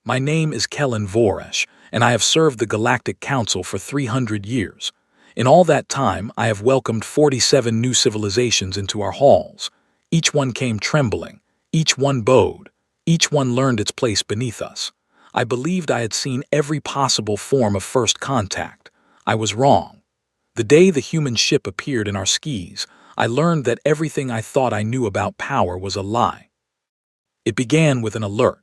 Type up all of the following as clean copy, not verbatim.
My name is Kellen Voresh, and I have served the Galactic Council for 300 years. In all that time, I have welcomed 47 new civilizations into our halls. Each one came trembling, each one bowed, each one learned its place beneath us. I believed I had seen every possible form of first contact. I was wrong. The day the human ship appeared in our skis, I learned that everything I thought I knew about power was a lie. It began with an alert.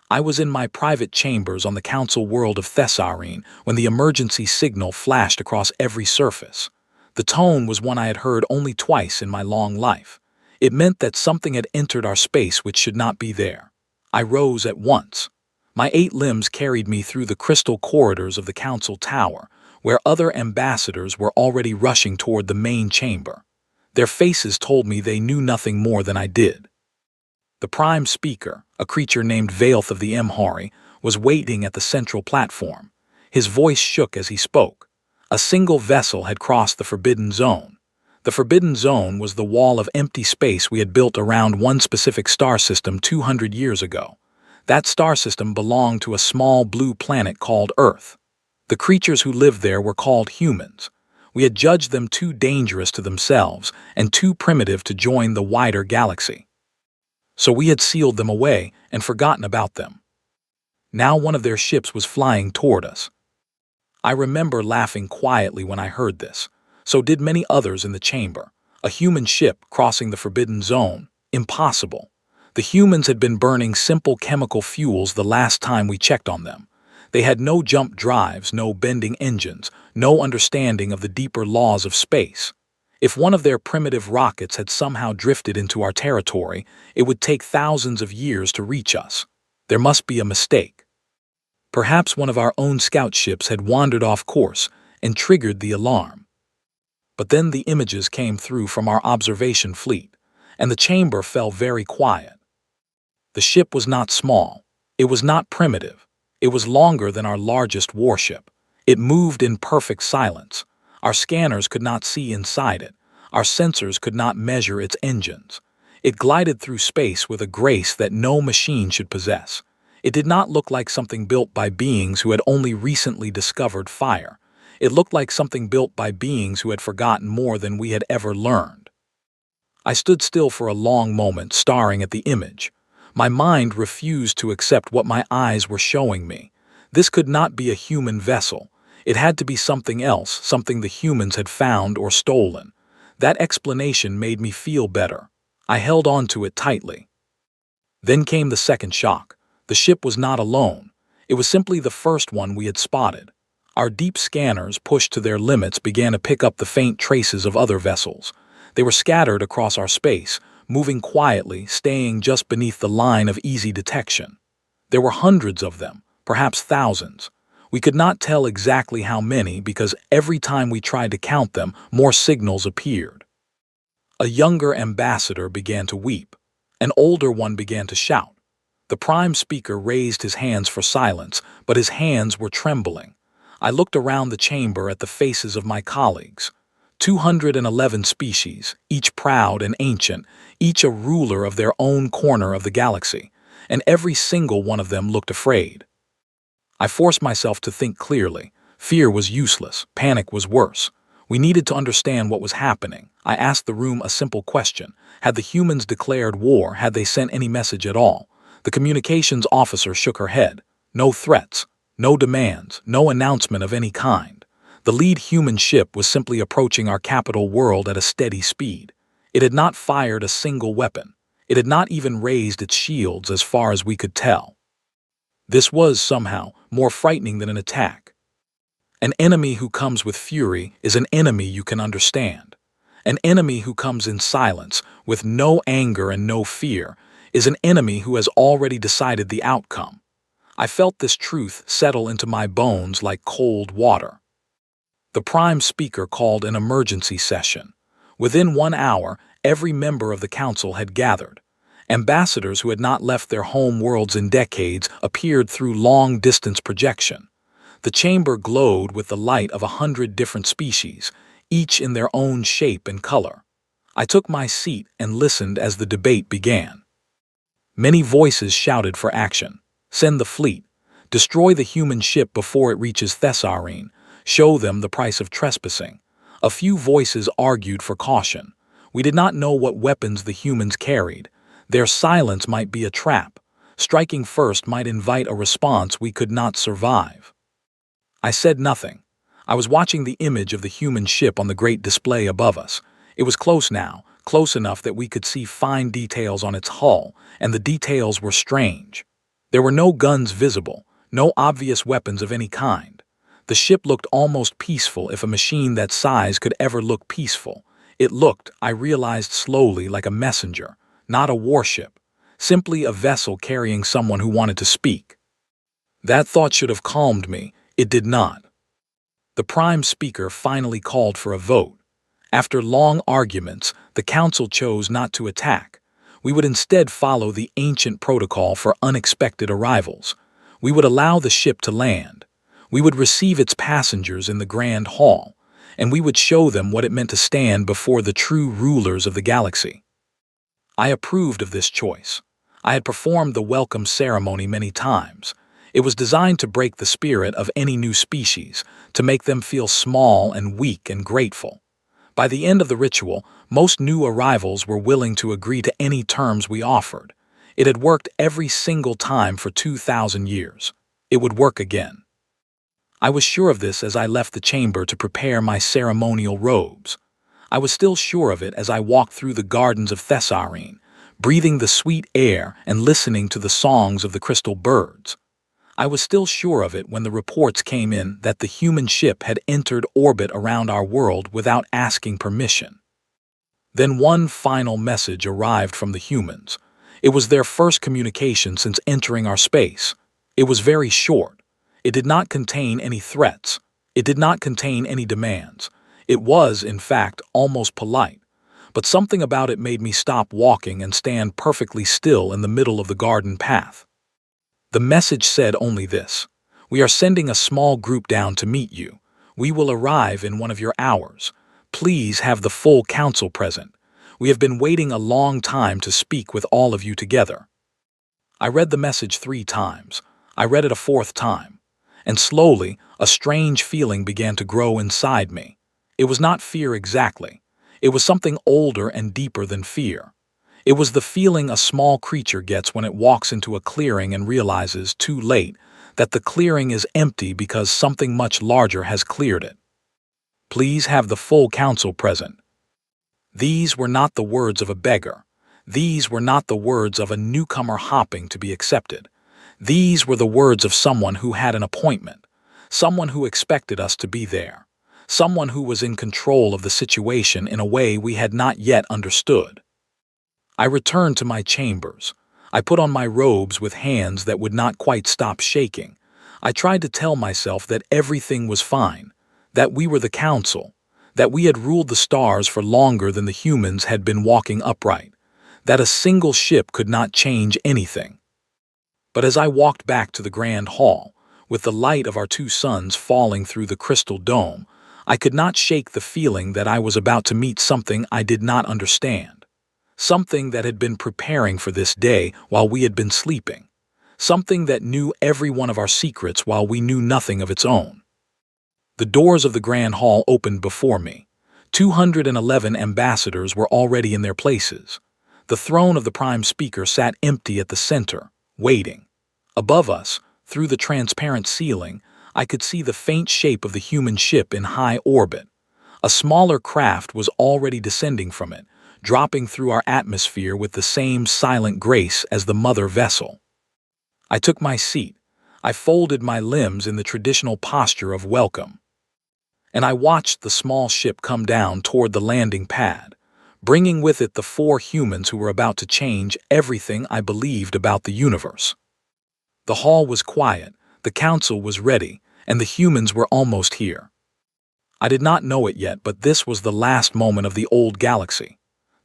I was in my private chambers on the council world of Thessarine when the emergency signal flashed across every surface. The tone was one I had heard only twice in my long life. It meant that something had entered our space which should not be there. I rose at once. My 8 limbs carried me through the crystal corridors of the council tower, where other ambassadors were already rushing toward the main chamber. Their faces told me they knew nothing more than I did. The prime speaker, a creature named Vaelth of the Emhari, was waiting at the central platform. His voice shook as he spoke. A single vessel had crossed the Forbidden Zone. The Forbidden Zone was the wall of empty space we had built around one specific star system 200 years ago. That star system belonged to a small blue planet called Earth. The creatures who lived there were called humans. We had judged them too dangerous to themselves and too primitive to join the wider galaxy. So we had sealed them away and forgotten about them. Now one of their ships was flying toward us. I remember laughing quietly when I heard this. So did many others in the chamber. A human ship crossing the Forbidden Zone. Impossible. The humans had been burning simple chemical fuels the last time we checked on them. They had no jump drives, no bending engines, no understanding of the deeper laws of space. If one of their primitive rockets had somehow drifted into our territory, it would take thousands of years to reach us. There must be a mistake. Perhaps one of our own scout ships had wandered off course and triggered the alarm. But then the images came through from our observation fleet, and the chamber fell very quiet. The ship was not small. It was not primitive. It was longer than our largest warship. It moved in perfect silence. Our scanners could not see inside it. Our sensors could not measure its engines. It glided through space with a grace that no machine should possess. It did not look like something built by beings who had only recently discovered fire. It looked like something built by beings who had forgotten more than we had ever learned. I stood still for a long moment, staring at the image. My mind refused to accept what my eyes were showing me. This could not be a human vessel. It had to be something else, something the humans had found or stolen. That explanation made me feel better. I held on to it tightly. Then came the second shock. The ship was not alone. It was simply the first one we had spotted. Our deep scanners, pushed to their limits, began to pick up the faint traces of other vessels. They were scattered across our space, moving quietly, staying just beneath the line of easy detection. There were hundreds of them, perhaps thousands. We could not tell exactly how many because every time we tried to count them, more signals appeared. A younger ambassador began to weep. An older one began to shout. The prime speaker raised his hands for silence, but his hands were trembling. I looked around the chamber at the faces of my colleagues. 211 species, each proud and ancient, each a ruler of their own corner of the galaxy, and every single one of them looked afraid. I forced myself to think clearly. Fear was useless. Panic was worse. We needed to understand what was happening. I asked the room a simple question. Had the humans declared war? Had they sent any message at all? The communications officer shook her head. No threats, no demands, no announcement of any kind. The lead human ship was simply approaching our capital world at a steady speed. It had not fired a single weapon. It had not even raised its shields as far as we could tell. This was, somehow, more frightening than an attack. An enemy who comes with fury is an enemy you can understand. An enemy who comes in silence, with no anger and no fear, is an enemy who has already decided the outcome. I felt this truth settle into my bones like cold water. The prime speaker called an emergency session. Within 1 hour, every member of the council had gathered. Ambassadors who had not left their home worlds in decades appeared through long-distance projection. The chamber glowed with the light of 100 different species, each in their own shape and color. I took my seat and listened as the debate began. Many voices shouted for action. Send the fleet. Destroy the human ship before it reaches Thessarine. Show them the price of trespassing. A few voices argued for caution. We did not know what weapons the humans carried. Their silence might be a trap. Striking first might invite a response we could not survive. I said nothing. I was watching the image of the human ship on the great display above us. It was close now, close enough that we could see fine details on its hull, and the details were strange. There were no guns visible, no obvious weapons of any kind. The ship looked almost peaceful, if a machine that size could ever look peaceful. It looked, I realized slowly, like a messenger, not a warship, simply a vessel carrying someone who wanted to speak. That thought should have calmed me. It did not. The Prime Speaker finally called for a vote. After long arguments, the Council chose not to attack. We would instead follow the ancient protocol for unexpected arrivals. We would allow the ship to land. We would receive its passengers in the Grand Hall, and we would show them what it meant to stand before the true rulers of the galaxy. I approved of this choice. I had performed the welcome ceremony many times. It was designed to break the spirit of any new species, to make them feel small and weak and grateful. By the end of the ritual, most new arrivals were willing to agree to any terms we offered. It had worked every single time for 2,000 years. It would work again. I was sure of this as I left the chamber to prepare my ceremonial robes. I was still sure of it as I walked through the gardens of Thessarine, breathing the sweet air and listening to the songs of the crystal birds. I was still sure of it when the reports came in that the human ship had entered orbit around our world without asking permission. Then one final message arrived from the humans. It was their first communication since entering our space. It was very short. It did not contain any threats. It did not contain any demands. It was, in fact, almost polite. But something about it made me stop walking and stand perfectly still in the middle of the garden path. The message said only this: "We are sending a small group down to meet you. We will arrive in 1 of your hours. Please have the full council present. We have been waiting a long time to speak with all of you together." I read the message 3 times. I read it a 4th time. And slowly, a strange feeling began to grow inside me. It was not fear exactly. It was something older and deeper than fear. It was the feeling a small creature gets when it walks into a clearing and realizes, too late, that the clearing is empty because something much larger has cleared it. Please have the full council present. These were not the words of a beggar. These were not the words of a newcomer hopping to be accepted. These were the words of someone who had an appointment, someone who expected us to be there, someone who was in control of the situation in a way we had not yet understood. I returned to my chambers. I put on my robes with hands that would not quite stop shaking. I tried to tell myself that everything was fine, that we were the council, that we had ruled the stars for longer than the humans had been walking upright, that a single ship could not change anything. But as I walked back to the Grand Hall, with the light of our 2 suns falling through the crystal dome, I could not shake the feeling that I was about to meet something I did not understand. Something that had been preparing for this day while we had been sleeping. Something that knew every one of our secrets while we knew nothing of its own. The doors of the Grand Hall opened before me. 211 ambassadors were already in their places. The throne of the Prime Speaker sat empty at the center, waiting. Above us, through the transparent ceiling, I could see the faint shape of the human ship in high orbit. A smaller craft was already descending from it, dropping through our atmosphere with the same silent grace as the mother vessel. I took my seat. I folded my limbs in the traditional posture of welcome. And I watched the small ship come down toward the landing pad, bringing with it the 4 humans who were about to change everything I believed about the universe. The hall was quiet, the council was ready, and the humans were almost here. I did not know it yet, but this was the last moment of the old galaxy.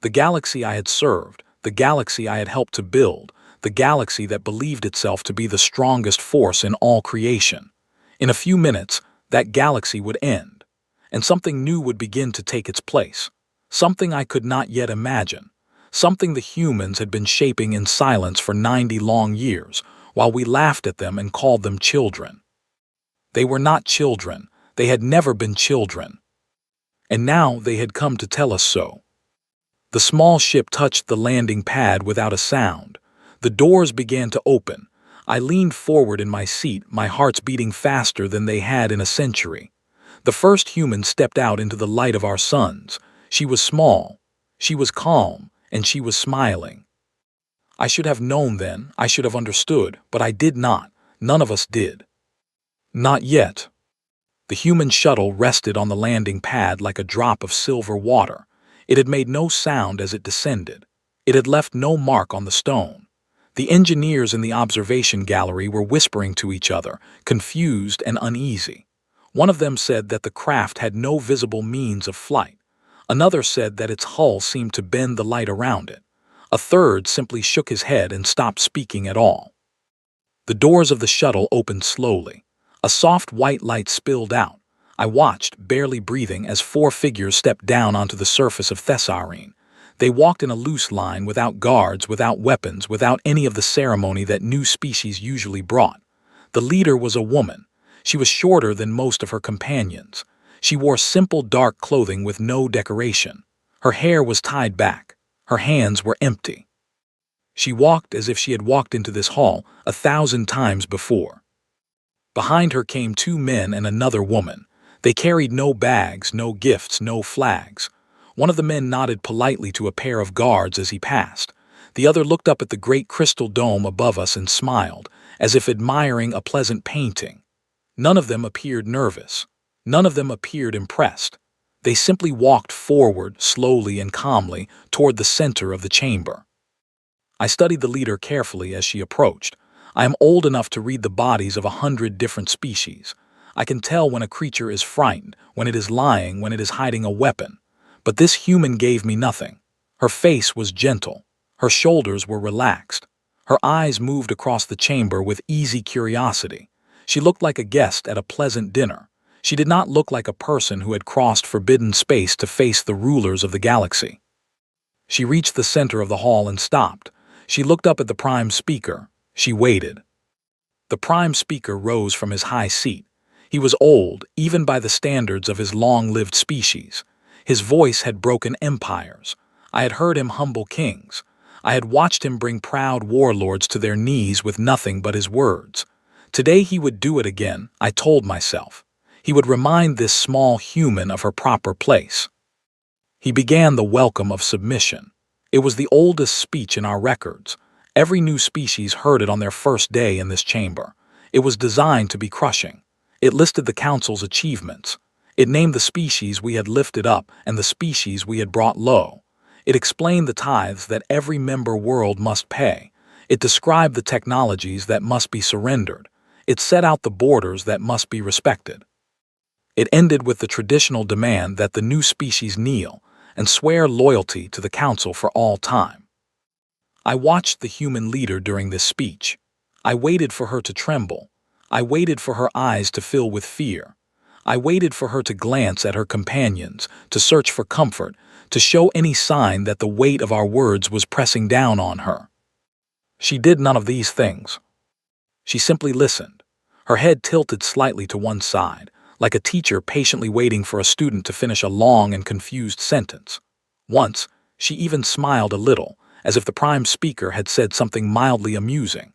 The galaxy I had served, the galaxy I had helped to build, the galaxy that believed itself to be the strongest force in all creation. In a few minutes, that galaxy would end, and something new would begin to take its place, something I could not yet imagine, something the humans had been shaping in silence for 90 long years, while we laughed at them and called them children. They were not children. They had never been children. And now they had come to tell us so. The small ship touched the landing pad without a sound. The doors began to open. I leaned forward in my seat, my heart's beating faster than they had in a century. The first human stepped out into the light of our suns. She was small, she was calm, and she was smiling. I should have known then, I should have understood, but I did not. None of us did. Not yet. The human shuttle rested on the landing pad like a drop of silver water. It had made no sound as it descended. It had left no mark on the stone. The engineers in the observation gallery were whispering to each other, confused and uneasy. One of them said that the craft had no visible means of flight. Another said that its hull seemed to bend the light around it. A third simply shook his head and stopped speaking at all. The doors of the shuttle opened slowly. A soft white light spilled out. I watched, barely breathing, as 4 figures stepped down onto the surface of Thessarine. They walked in a loose line, without guards, without weapons, without any of the ceremony that new species usually brought. The leader was a woman. She was shorter than most of her companions. She wore simple dark clothing with no decoration. Her hair was tied back. Her hands were empty. She walked as if she had walked into this hall 1,000 times before. Behind her came 2 men and another woman. They carried no bags, no gifts, no flags. One of the men nodded politely to a pair of guards as he passed. The other looked up at the great crystal dome above us and smiled, as if admiring a pleasant painting. None of them appeared nervous. None of them appeared impressed. They simply walked forward, slowly and calmly, toward the center of the chamber. I studied the leader carefully as she approached. I am old enough to read the bodies of 100 different species. I can tell when a creature is frightened, when it is lying, when it is hiding a weapon. But this human gave me nothing. Her face was gentle. Her shoulders were relaxed. Her eyes moved across the chamber with easy curiosity. She looked like a guest at a pleasant dinner. She did not look like a person who had crossed forbidden space to face the rulers of the galaxy. She reached the center of the hall and stopped. She looked up at the Prime Speaker. She waited. The Prime Speaker rose from his high seat. He was old, even by the standards of his long-lived species. His voice had broken empires. I had heard him humble kings. I had watched him bring proud warlords to their knees with nothing but his words. Today he would do it again, I told myself. He would remind this small human of her proper place. He began the welcome of submission. It was the oldest speech in our records. Every new species heard it on their first day in this chamber. It was designed to be crushing. It listed the Council's achievements. It named the species we had lifted up and the species we had brought low. It explained the tithes that every member world must pay. It described the technologies that must be surrendered. It set out the borders that must be respected. It ended with the traditional demand that the new species kneel and swear loyalty to the Council for all time. I watched the human leader during this speech. I waited for her to tremble. I waited for her eyes to fill with fear. I waited for her to glance at her companions, to search for comfort, to show any sign that the weight of our words was pressing down on her. She did none of these things. She simply listened. Her head tilted slightly to one side, like a teacher patiently waiting for a student to finish a long and confused sentence. Once, she even smiled a little, as if the Prime Speaker had said something mildly amusing.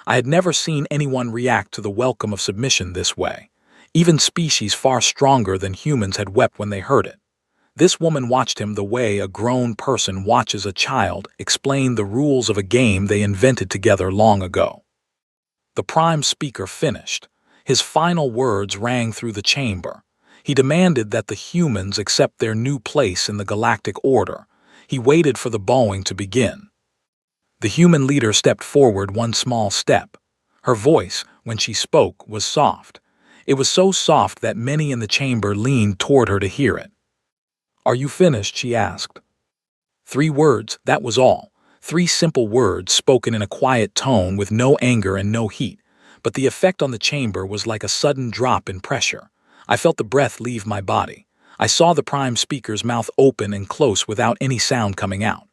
I had never seen anyone react to the welcome of submission this way. Even species far stronger than humans had wept when they heard it. This woman watched him the way a grown person watches a child explain the rules of a game they invented together long ago. The Prime Speaker finished. His final words rang through the chamber. He demanded that the humans accept their new place in the galactic order. He waited for the bowing to begin. The human leader stepped forward one small step. Her voice, when she spoke, was soft. It was so soft that many in the chamber leaned toward her to hear it. "Are you finished?" she asked. 3 words, that was all. 3 simple words spoken in a quiet tone with no anger and no heat. But the effect on the chamber was like a sudden drop in pressure. I felt the breath leave my body. I saw the Prime Speaker's mouth open and close without any sound coming out.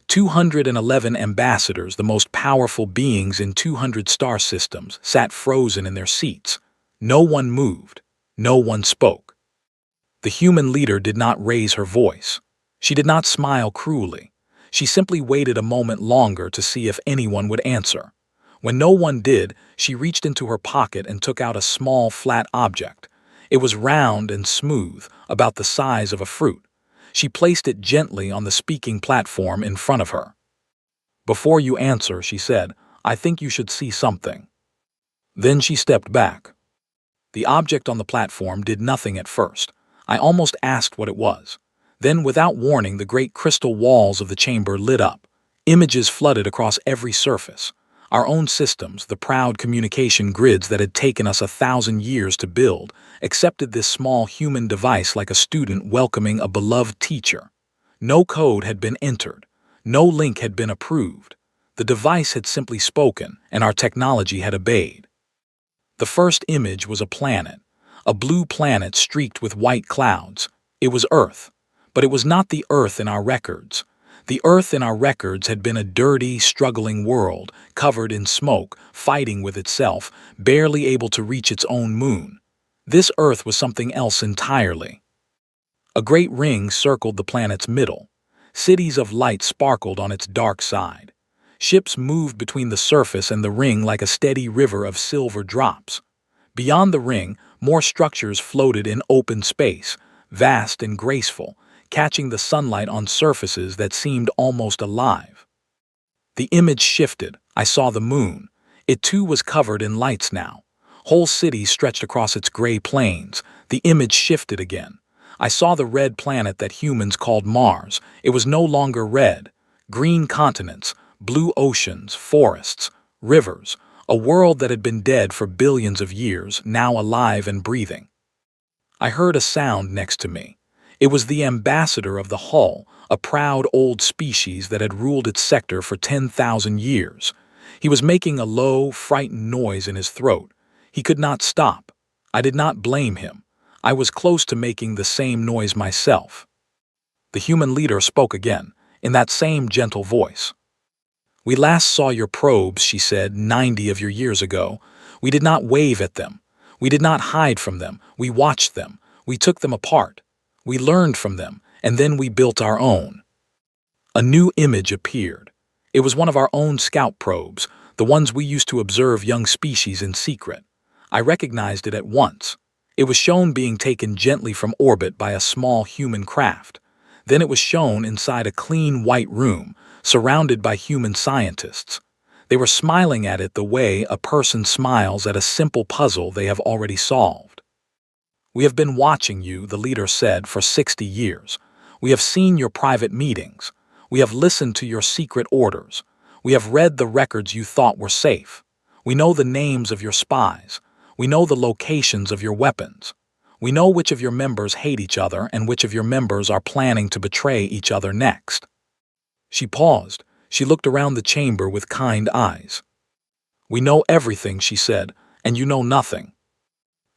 211 ambassadors, the most powerful beings in 200 star systems, sat frozen in their seats. No one moved. No one spoke. The human leader did not raise her voice. She did not smile cruelly. She simply waited a moment longer to see if anyone would answer. When no one did, she reached into her pocket and took out a small, flat object. It was round and smooth, about the size of a fruit. She placed it gently on the speaking platform in front of her. "Before you answer," she said, "I think you should see something." Then she stepped back. The object on the platform did nothing at first. I almost asked what it was. Then, without warning, the great crystal walls of the chamber lit up. Images flooded across every surface. Our own systems, the proud communication grids that had taken us 1,000 years to build, accepted this small human device like a student welcoming a beloved teacher. No code had been entered. No link had been approved. The device had simply spoken, and our technology had obeyed. The first image was a planet, a blue planet streaked with white clouds. It was Earth, but it was not the Earth in our records. The Earth in our records had been a dirty, struggling world, covered in smoke, fighting with itself, barely able to reach its own moon. This Earth was something else entirely. A great ring circled the planet's middle. Cities of light sparkled on its dark side. Ships moved between the surface and the ring like a steady river of silver drops. Beyond the ring, more structures floated in open space, vast and graceful, catching the sunlight on surfaces that seemed almost alive. The image shifted. I saw the moon. It too was covered in lights now. Whole cities stretched across its gray plains. The image shifted again. I saw the red planet that humans called Mars. It was no longer red. Green continents, blue oceans, forests, rivers, a world that had been dead for billions of years, now alive and breathing. I heard a sound next to me. It was the ambassador of the Hull, a proud old species that had ruled its sector for 10,000 years. He was making a low, frightened noise in his throat. He could not stop. I did not blame him. I was close to making the same noise myself. The human leader spoke again, in that same gentle voice. "We last saw your probes," she said, 90 of your years ago. "We did not wave at them. We did not hide from them. We watched them. We took them apart. We learned from them, and then we built our own." A new image appeared. It was one of our own scout probes, the ones we used to observe young species in secret. I recognized it at once. It was shown being taken gently from orbit by a small human craft. Then it was shown inside a clean white room, surrounded by human scientists. They were smiling at it the way a person smiles at a simple puzzle they have already solved. "We have been watching you," the leader said, "for 60 years. We have seen your private meetings. We have listened to your secret orders. We have read the records you thought were safe. We know the names of your spies. We know the locations of your weapons. We know which of your members hate each other and which of your members are planning to betray each other next." She paused. She looked around the chamber with kind eyes. "We know everything," she said, "and you know nothing."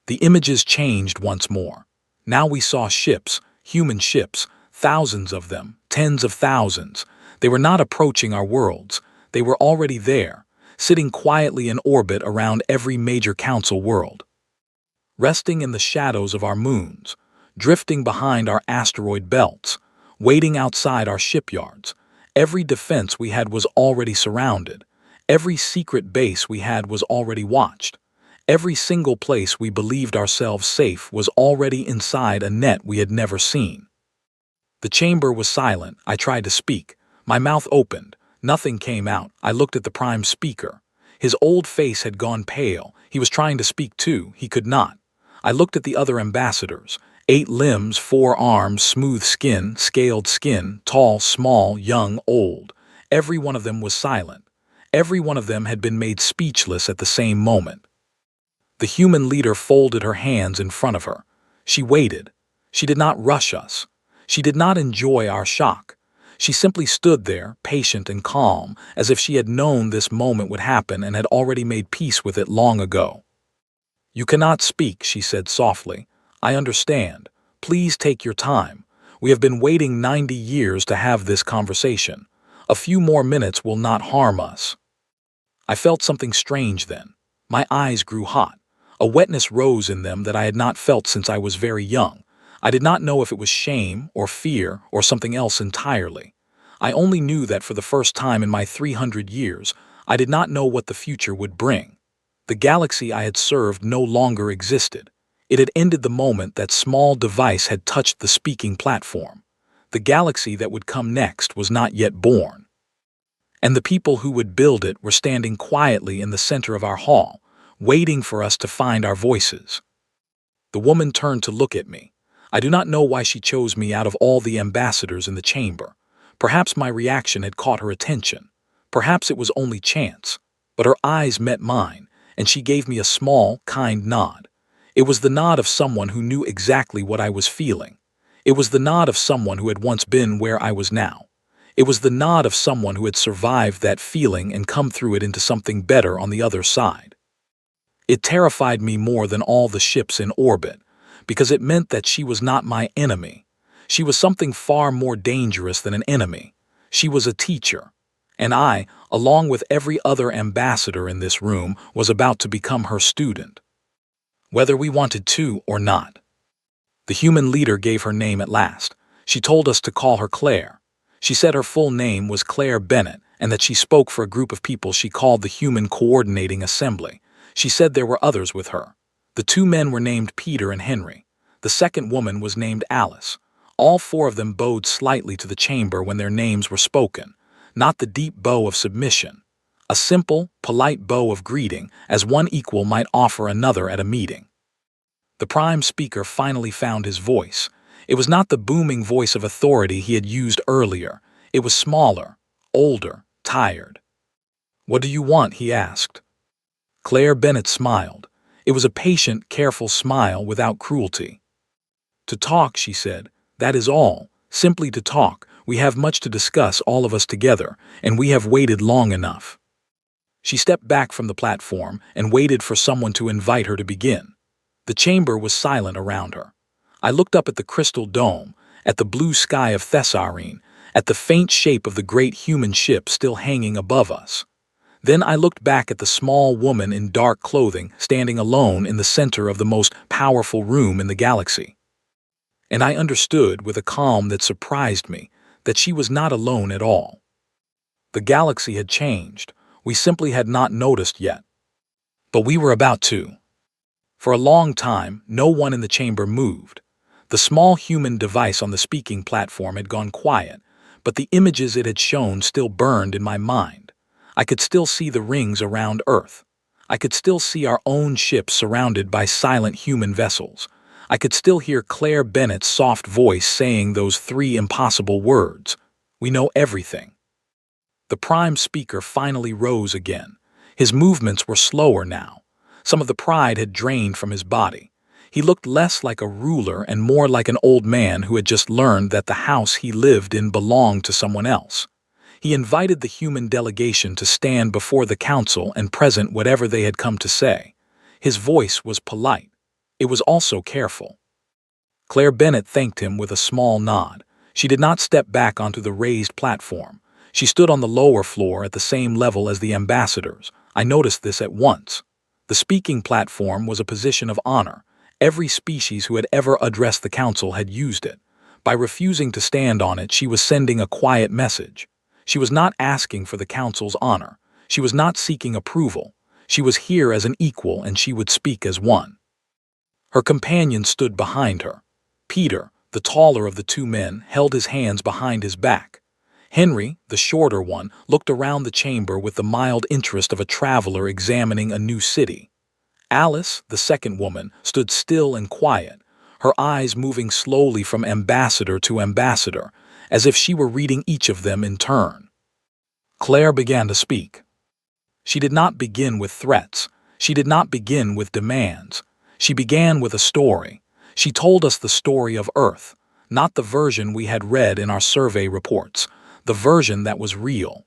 The images changed once more. Now we saw ships, human ships, thousands of them, tens of thousands. They were not approaching our worlds. They were already there, sitting quietly in orbit around every major council world. Resting in the shadows of our moons, drifting behind our asteroid belts, waiting outside our shipyards. Every defense we had was already surrounded. Every secret base we had was already watched. Every single place we believed ourselves safe was already inside a net we had never seen. The chamber was silent. I tried to speak. My mouth opened. Nothing came out. I looked at the prime speaker. His old face had gone pale. He was trying to speak too. He could not. I looked at the other ambassadors. 8 limbs, 4 arms, smooth skin, scaled skin, tall, small, young, old. Every one of them was silent. Every one of them had been made speechless at the same moment. The human leader folded her hands in front of her. She waited. She did not rush us. She did not enjoy our shock. She simply stood there, patient and calm, as if she had known this moment would happen and had already made peace with it long ago. "You cannot speak," she said softly. "I understand. Please take your time. We have been waiting 90 years to have this conversation. A few more minutes will not harm us. I felt something strange then. My eyes grew hot. A wetness rose in them that I had not felt since I was very young. I did not know if it was shame or fear or something else entirely. I only knew that for the first time in my 300 years, I did not know what the future would bring. The galaxy I had served no longer existed. It had ended the moment that small device had touched the speaking platform. The galaxy that would come next was not yet born. And the people who would build it were standing quietly in the center of our hall, waiting for us to find our voices. The woman turned to look at me. I do not know why she chose me out of all the ambassadors in the chamber. Perhaps my reaction had caught her attention. Perhaps it was only chance. But her eyes met mine, and she gave me a small, kind nod. It was the nod of someone who knew exactly what I was feeling. It was the nod of someone who had once been where I was now. It was the nod of someone who had survived that feeling and come through it into something better on the other side. It terrified me more than all the ships in orbit, because it meant that she was not my enemy. She was something far more dangerous than an enemy. She was a teacher. And I, along with every other ambassador in this room, was about to become her student. Whether we wanted to or not. The human leader gave her name at last. She told us to call her Claire. She said her full name was Claire Bennett and that she spoke for a group of people she called the Human Coordinating Assembly. She said there were others with her. The two men were named Peter and Henry. The second woman was named Alice. All four of them bowed slightly to the chamber when their names were spoken, not the deep bow of submission. A simple, polite bow of greeting, as one equal might offer another at a meeting. The prime speaker finally found his voice. It was not the booming voice of authority he had used earlier. It was smaller, older, tired. "What do you want?" he asked. Claire Bennett smiled. It was a patient, careful smile without cruelty. "To talk," she said. "That is all. Simply to talk. We have much to discuss, all of us together, and we have waited long enough." She stepped back from the platform and waited for someone to invite her to begin. The chamber was silent around her. I looked up at the crystal dome, at the blue sky of Thessarine, at the faint shape of the great human ship still hanging above us. Then I looked back at the small woman in dark clothing standing alone in the center of the most powerful room in the galaxy. And I understood, with a calm that surprised me, that she was not alone at all. The galaxy had changed. We simply had not noticed yet. But we were about to. For a long time, no one in the chamber moved. The small human device on the speaking platform had gone quiet, but the images it had shown still burned in my mind. I could still see the rings around Earth. I could still see our own ship surrounded by silent human vessels. I could still hear Claire Bennett's soft voice saying those three impossible words: "We know everything." The prime speaker finally rose again. His movements were slower now. Some of the pride had drained from his body. He looked less like a ruler and more like an old man who had just learned that the house he lived in belonged to someone else. He invited the human delegation to stand before the council and present whatever they had come to say. His voice was polite. It was also careful. Claire Bennett thanked him with a small nod. She did not step back onto the raised platform. She stood on the lower floor at the same level as the ambassadors. I noticed this at once. The speaking platform was a position of honor. Every species who had ever addressed the council had used it. By refusing to stand on it, she was sending a quiet message. She was not asking for the council's honor. She was not seeking approval. She was here as an equal, and she would speak as one. Her companion stood behind her. Peter, the taller of the two men, held his hands behind his back. Henry, the shorter one, looked around the chamber with the mild interest of a traveler examining a new city. Alice, the second woman, stood still and quiet, her eyes moving slowly from ambassador to ambassador, as if she were reading each of them in turn. Claire began to speak. She did not begin with threats. She did not begin with demands. She began with a story. She told us the story of Earth, not the version we had read in our survey reports, the version that was real.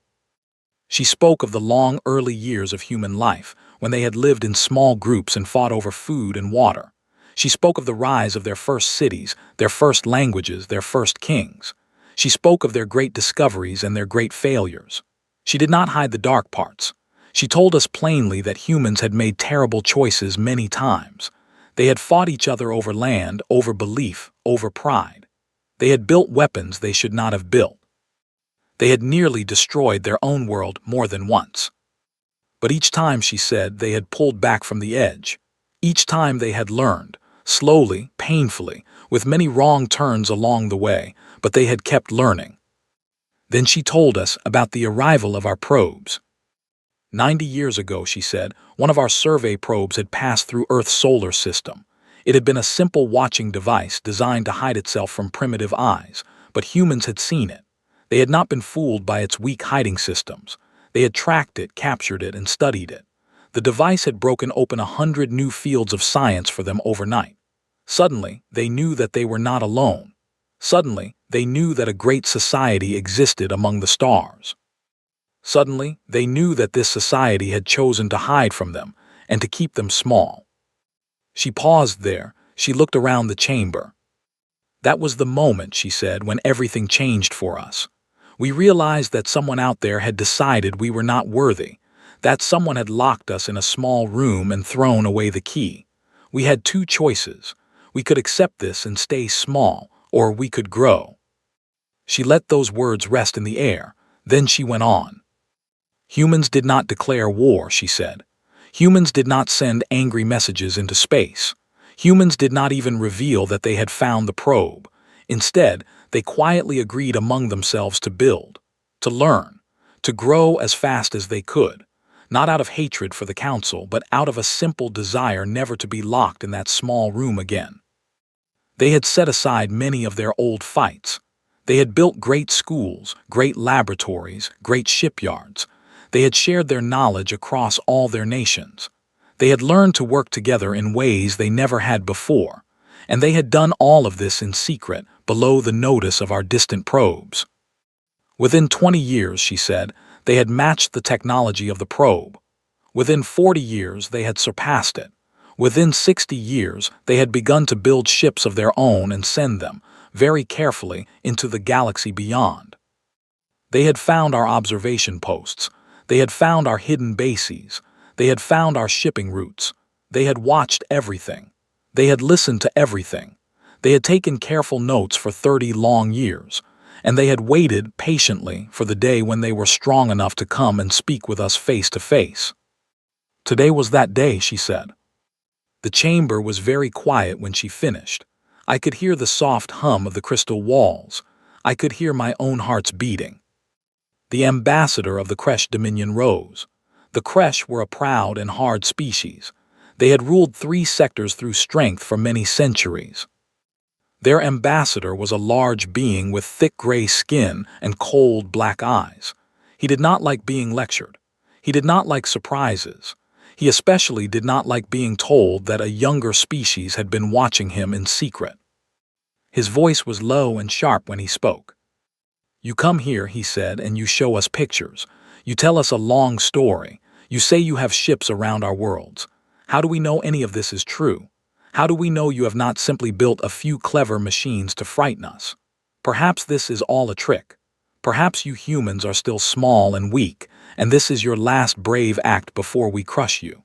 She spoke of the long early years of human life, when they had lived in small groups and fought over food and water. She spoke of the rise of their first cities, their first languages, their first kings. She spoke of their great discoveries and their great failures. She did not hide the dark parts. She told us plainly that humans had made terrible choices many times. They had fought each other over land, over belief, over pride. They had built weapons they should not have built. They had nearly destroyed their own world more than once. But each time, she said, they had pulled back from the edge. Each time they had learned, slowly, painfully, with many wrong turns along the way, but they had kept learning. Then she told us about the arrival of our probes. 90 years ago, she said, one of our survey probes had passed through Earth's solar system. It had been a simple watching device designed to hide itself from primitive eyes, but humans had seen it. They had not been fooled by its weak hiding systems. They had tracked it, captured it, and studied it. The device had broken open 100 new fields of science for them overnight. Suddenly, they knew that they were not alone. Suddenly, they knew that a great society existed among the stars. Suddenly, they knew that this society had chosen to hide from them and to keep them small. She paused there. She looked around the chamber. That was the moment, she said, when everything changed for us. We realized that someone out there had decided we were not worthy, that someone had locked us in a small room and thrown away the key. We had two choices. We could accept this and stay small, or we could grow. She let those words rest in the air. Then she went on. Humans did not declare war, she said. Humans did not send angry messages into space. Humans did not even reveal that they had found the probe. Instead, they quietly agreed among themselves to build, to learn, to grow as fast as they could, not out of hatred for the Council, but out of a simple desire never to be locked in that small room again. They had set aside many of their old fights. They had built great schools, great laboratories, great shipyards. They had shared their knowledge across all their nations. They had learned to work together in ways they never had before, and they had done all of this in secret, below the notice of our distant probes. Within 20 years, she said, they had matched the technology of the probe. Within 40 years, they had surpassed it. Within 60 years, they had begun to build ships of their own and send them, very carefully, into the galaxy beyond. They had found our observation posts. They had found our hidden bases. They had found our shipping routes. They had watched everything. They had listened to everything. They had taken careful notes for 30 long years, and they had waited patiently for the day when they were strong enough to come and speak with us face to face. Today was that day, she said. The chamber was very quiet when she finished. I could hear the soft hum of the crystal walls. I could hear my own heart's beating. The ambassador of the Kresh Dominion rose. The Kresh were a proud and hard species. They had ruled 3 sectors through strength for many centuries. Their ambassador was a large being with thick gray skin and cold black eyes. He did not like being lectured. He did not like surprises. He especially did not like being told that a younger species had been watching him in secret. His voice was low and sharp when he spoke. You come here, he said, and you show us pictures. You tell us a long story. You say you have ships around our worlds. How do we know any of this is true? How do we know you have not simply built a few clever machines to frighten us? Perhaps this is all a trick. Perhaps you humans are still small and weak, and this is your last brave act before we crush you.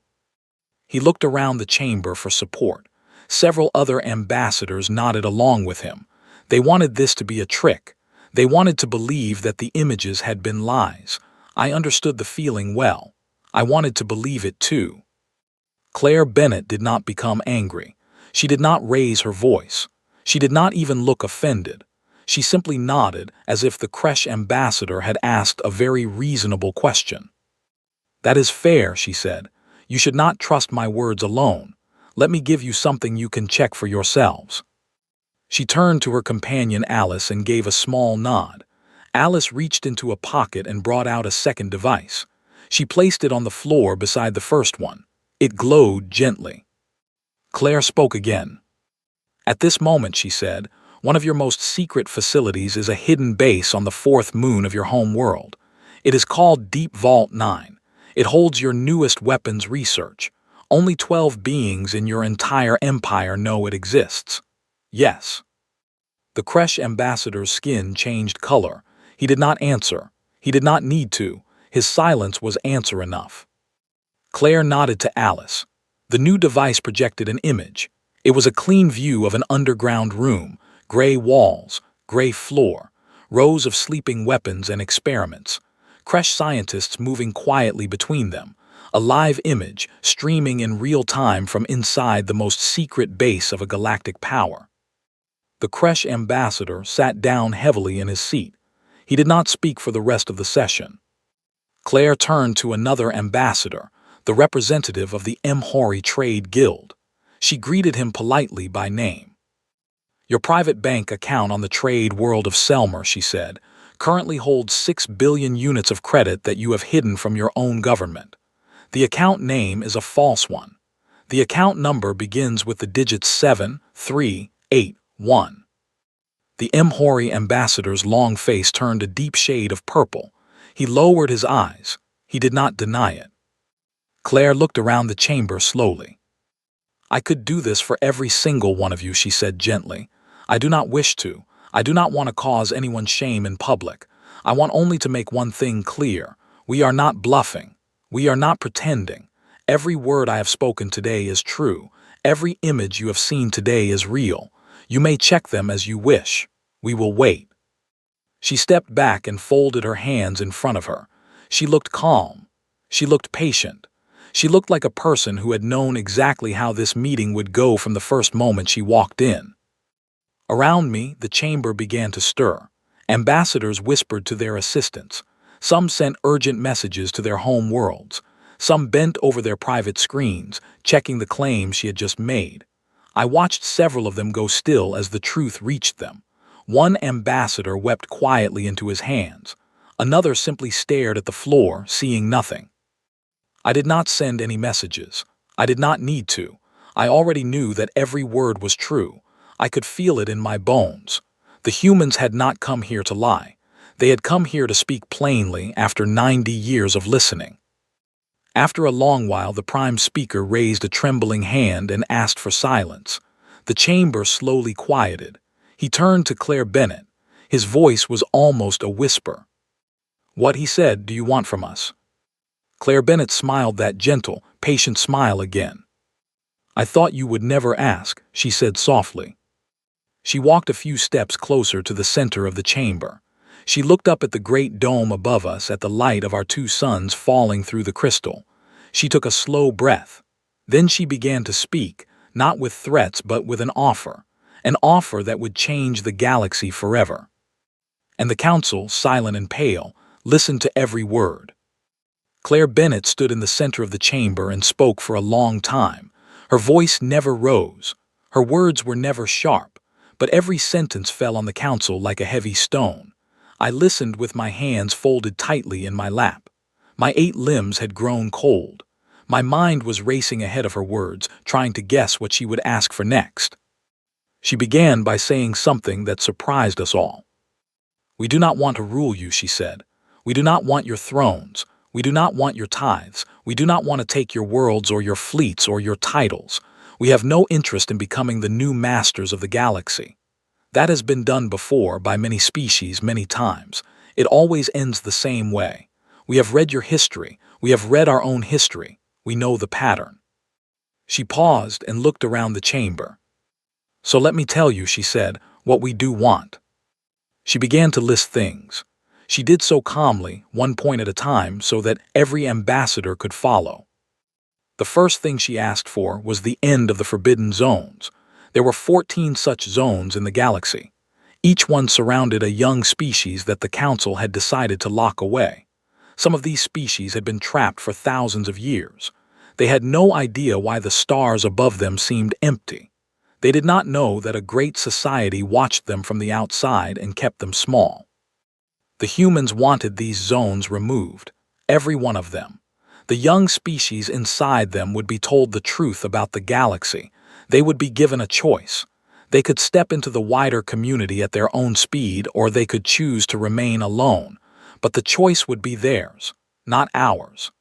He looked around the chamber for support. Several other ambassadors nodded along with him. They wanted this to be a trick. They wanted to believe that the images had been lies. I understood the feeling well. I wanted to believe it too. Claire Bennett did not become angry. She did not raise her voice. She did not even look offended. She simply nodded as if the Kresh ambassador had asked a very reasonable question. That is fair, she said. You should not trust my words alone. Let me give you something you can check for yourselves. She turned to her companion Alice and gave a small nod. Alice reached into a pocket and brought out a second device. She placed it on the floor beside the first one. It glowed gently. Claire spoke again. At this moment, she said, one of your most secret facilities is a hidden base on the 4th moon of your home world. It is called Deep Vault 9. It holds your newest weapons research. Only 12 beings in your entire empire know it exists. Yes. The Kresh ambassador's skin changed color. He did not answer. He did not need to. His silence was answer enough. Claire nodded to Alice. The new device projected an image. It was a clean view of an underground room, gray walls, gray floor, rows of sleeping weapons and experiments, Kresh scientists moving quietly between them, a live image streaming in real time from inside the most secret base of a galactic power. The Kresh ambassador sat down heavily in his seat. He did not speak for the rest of the session. Claire turned to another ambassador, the representative of the Mhori Trade Guild. She greeted him politely by name. Your private bank account on the trade world of Selmer, she said, currently holds 6 billion units of credit that you have hidden from your own government. The account name is a false one. The account number begins with the digits 7381. The Mhori ambassador's long face turned a deep shade of purple. He lowered his eyes. He did not deny it. Claire looked around the chamber slowly. I could do this for every single one of you, she said gently. I do not wish to. I do not want to cause anyone shame in public. I want only to make one thing clear. We are not bluffing. We are not pretending. Every word I have spoken today is true. Every image you have seen today is real. You may check them as you wish. We will wait. She stepped back and folded her hands in front of her. She looked calm. She looked patient. She looked like a person who had known exactly how this meeting would go from the first moment she walked in. Around me, the chamber began to stir. Ambassadors whispered to their assistants. Some sent urgent messages to their home worlds. Some bent over their private screens, checking the claims she had just made. I watched several of them go still as the truth reached them. One ambassador wept quietly into his hands. Another simply stared at the floor, seeing nothing. I did not send any messages. I did not need to. I already knew that every word was true. I could feel it in my bones. The humans had not come here to lie. They had come here to speak plainly after 90 years of listening. After a long while, the prime speaker raised a trembling hand and asked for silence. The chamber slowly quieted. He turned to Claire Bennett. His voice was almost a whisper. What, he said, do you want from us? Claire Bennett smiled that gentle, patient smile again. I thought you would never ask, she said softly. She walked a few steps closer to the center of the chamber. She looked up at the great dome above us at the light of our two suns falling through the crystal. She took a slow breath. Then she began to speak, not with threats but with an offer that would change the galaxy forever. And the council, silent and pale, listened to every word. Claire Bennett stood in the center of the chamber and spoke for a long time. Her voice never rose. Her words were never sharp, but every sentence fell on the council like a heavy stone. I listened with my hands folded tightly in my lap. My 8 limbs had grown cold. My mind was racing ahead of her words, trying to guess what she would ask for next. She began by saying something that surprised us all. We do not want to rule you, she said. We do not want your thrones. We do not want your tithes. We do not want to take your worlds or your fleets or your titles. We have no interest in becoming the new masters of the galaxy. That has been done before by many species many times. It always ends the same way. We have read your history. We have read our own history. We know the pattern. She paused and looked around the chamber. So let me tell you, she said, what we do want. She began to list things. She did so calmly, one point at a time, so that every ambassador could follow. The first thing she asked for was the end of the forbidden zones. There were 14 such zones in the galaxy. Each one surrounded a young species that the Council had decided to lock away. Some of these species had been trapped for thousands of years. They had no idea why the stars above them seemed empty. They did not know that a great society watched them from the outside and kept them small. The humans wanted these zones removed, every one of them. The young species inside them would be told the truth about the galaxy. They would be given a choice. They could step into the wider community at their own speed, or they could choose to remain alone. But the choice would be theirs, not ours.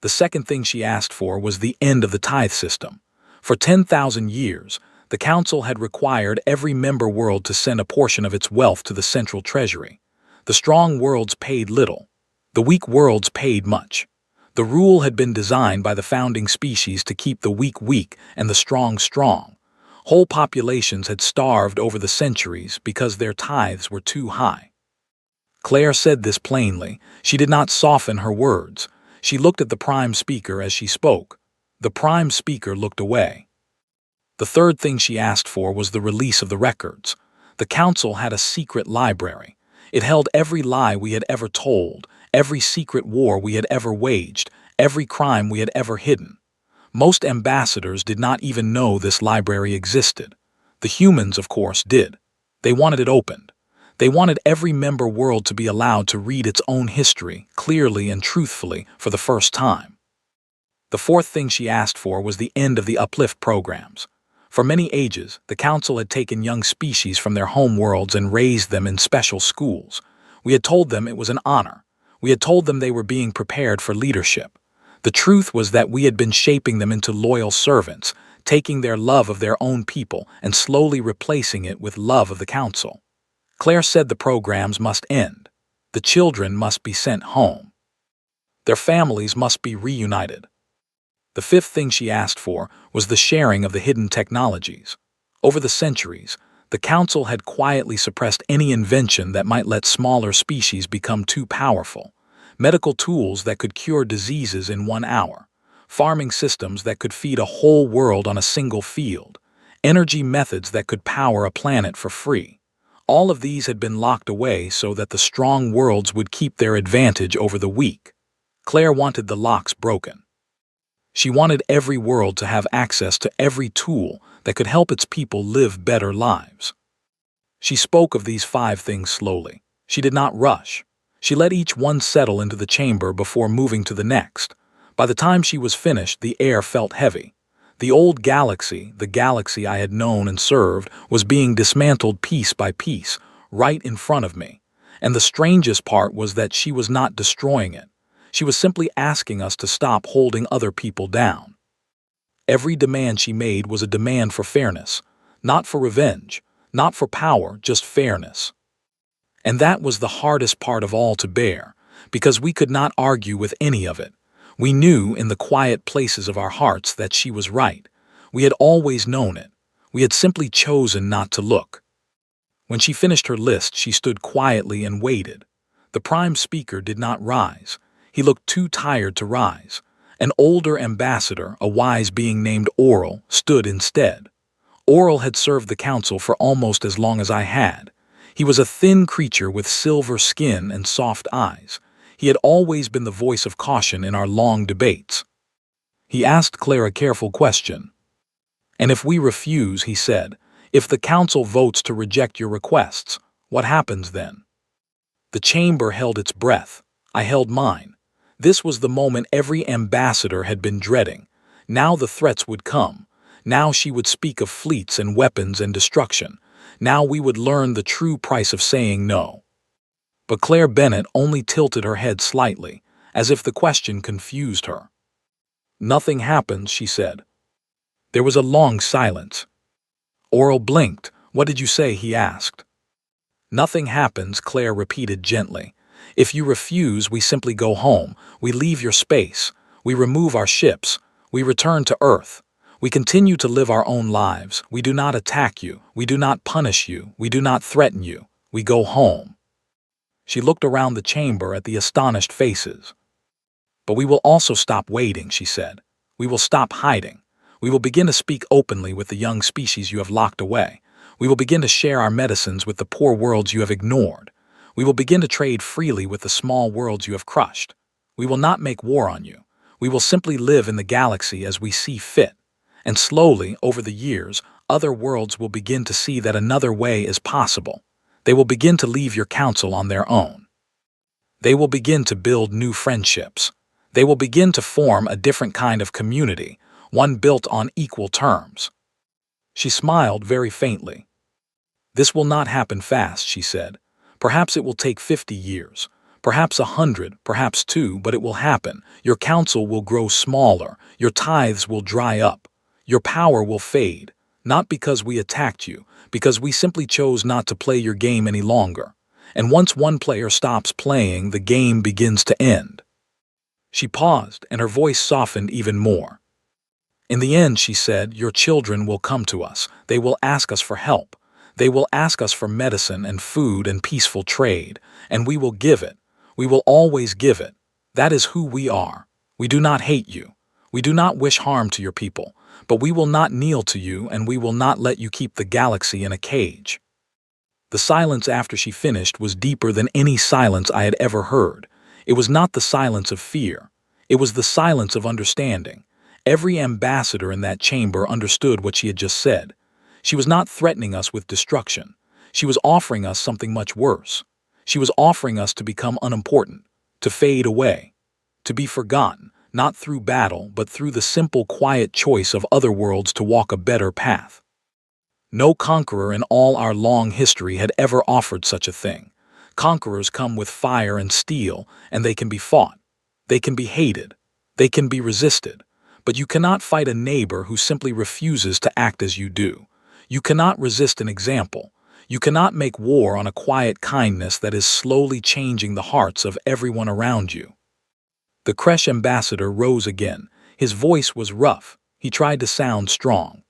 The second thing she asked for was the end of the tithe system. For 10,000 years, The council had required every member world to send a portion of its wealth to the central treasury. The strong worlds paid little. The weak worlds paid much. The rule had been designed by the founding species to keep the weak weak and the strong strong. Whole populations had starved over the centuries because their tithes were too high. Claire said this plainly. She did not soften her words. She looked at the prime speaker as she spoke. The prime speaker looked away. The third thing she asked for was the release of the records. The council had a secret library. It held every lie we had ever told, every secret war we had ever waged, every crime we had ever hidden. Most ambassadors did not even know this library existed. The humans, of course, did. They wanted it opened. They wanted every member world to be allowed to read its own history clearly and truthfully for the first time. The fourth thing she asked for was the end of the uplift programs. For many ages, the council had taken young species from their home worlds and raised them in special schools. We had told them it was an honor. We had told them they were being prepared for leadership. The truth was that we had been shaping them into loyal servants, taking their love of their own people and slowly replacing it with love of the council. Claire said the programs must end. The children must be sent home. Their families must be reunited. The fifth thing she asked for was the sharing of the hidden technologies. Over the centuries, the council had quietly suppressed any invention that might let smaller species become too powerful. Medical tools that could cure diseases in 1 hour. Farming systems that could feed a whole world on a single field. Energy methods that could power a planet for free. All of these had been locked away so that the strong worlds would keep their advantage over the weak. Claire wanted the locks broken. She wanted every world to have access to every tool that could help its people live better lives. She spoke of these 5 things slowly. She did not rush. She let each one settle into the chamber before moving to the next. By the time she was finished, the air felt heavy. The old galaxy, the galaxy I had known and served, was being dismantled piece by piece, right in front of me. And the strangest part was that she was not destroying it. She was simply asking us to stop holding other people down. Every demand she made was a demand for fairness, not for revenge, not for power, just fairness. And that was the hardest part of all to bear, because we could not argue with any of it. We knew in the quiet places of our hearts that she was right. We had always known it. We had simply chosen not to look. When she finished her list, she stood quietly and waited. The prime speaker did not rise. He looked too tired to rise. An older ambassador, a wise being named Oral, stood instead. Oral had served the council for almost as long as I had. He was a thin creature with silver skin and soft eyes. He had always been the voice of caution in our long debates. He asked Claire a careful question. "And if we refuse," he said, "if the council votes to reject your requests, what happens then?" The chamber held its breath. I held mine. This was the moment every ambassador had been dreading. Now the threats would come. Now she would speak of fleets and weapons and destruction. Now we would learn the true price of saying no. But Claire Bennett only tilted her head slightly, as if the question confused her. "Nothing happens," she said. There was a long silence. Oral blinked. "What did you say?" he asked. "Nothing happens," Claire repeated gently. "If you refuse, we simply go home. We leave your space. We remove our ships. We return to Earth. We continue to live our own lives. We do not attack you. We do not punish you. We do not threaten you. We go home." She looked around the chamber at the astonished faces. "But we will also stop waiting," she said. "We will stop hiding. We will begin to speak openly with the young species you have locked away. We will begin to share our medicines with the poor worlds you have ignored. We will begin to trade freely with the small worlds you have crushed. We will not make war on you. We will simply live in the galaxy as we see fit. And slowly, over the years, other worlds will begin to see that another way is possible. They will begin to leave your council on their own. They will begin to build new friendships. They will begin to form a different kind of community, one built on equal terms." She smiled very faintly. "This will not happen fast," she said. "Perhaps it will take 50 years, perhaps 100, perhaps 2, but it will happen. Your council will grow smaller, your tithes will dry up, your power will fade. Not because we attacked you, because we simply chose not to play your game any longer. And once one player stops playing, the game begins to end." She paused, and her voice softened even more. "In the end," she said, "your children will come to us. They will ask us for help. They will ask us for medicine and food and peaceful trade, and we will give it. We will always give it. That is who we are. We do not hate you. We do not wish harm to your people, but we will not kneel to you, and we will not let you keep the galaxy in a cage." The silence after she finished was deeper than any silence I had ever heard. It was not the silence of fear. It was the silence of understanding. Every ambassador in that chamber understood what she had just said. She was not threatening us with destruction. She was offering us something much worse. She was offering us to become unimportant, to fade away, to be forgotten, not through battle, but through the simple, quiet choice of other worlds to walk a better path. No conqueror in all our long history had ever offered such a thing. Conquerors come with fire and steel, and they can be fought. They can be hated. They can be resisted. But you cannot fight a neighbor who simply refuses to act as you do. You cannot resist an example. You cannot make war on a quiet kindness that is slowly changing the hearts of everyone around you. The Kresh ambassador rose again. His voice was rough. He tried to sound strong.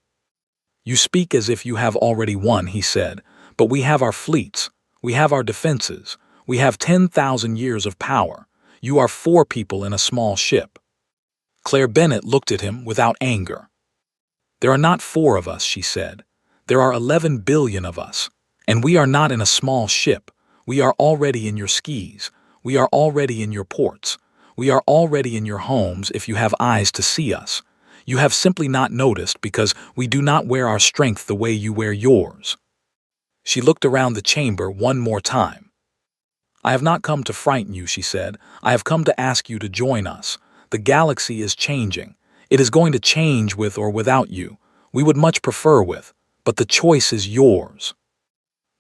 "You speak as if you have already won," he said, "but we have our fleets. We have our defenses. We have 10,000 years of power. You are 4 people in a small ship." Claire Bennett looked at him without anger. "There are not 4 of us," she said. "There are 11 billion of us. And we are not in a small ship. We are already in your skis. We are already in your ports. We are already in your homes if you have eyes to see us. You have simply not noticed because we do not wear our strength the way you wear yours." She looked around the chamber one more time. "I have not come to frighten you," she said. "I have come to ask you to join us. The galaxy is changing. It is going to change with or without you. We would much prefer with, but the choice is yours."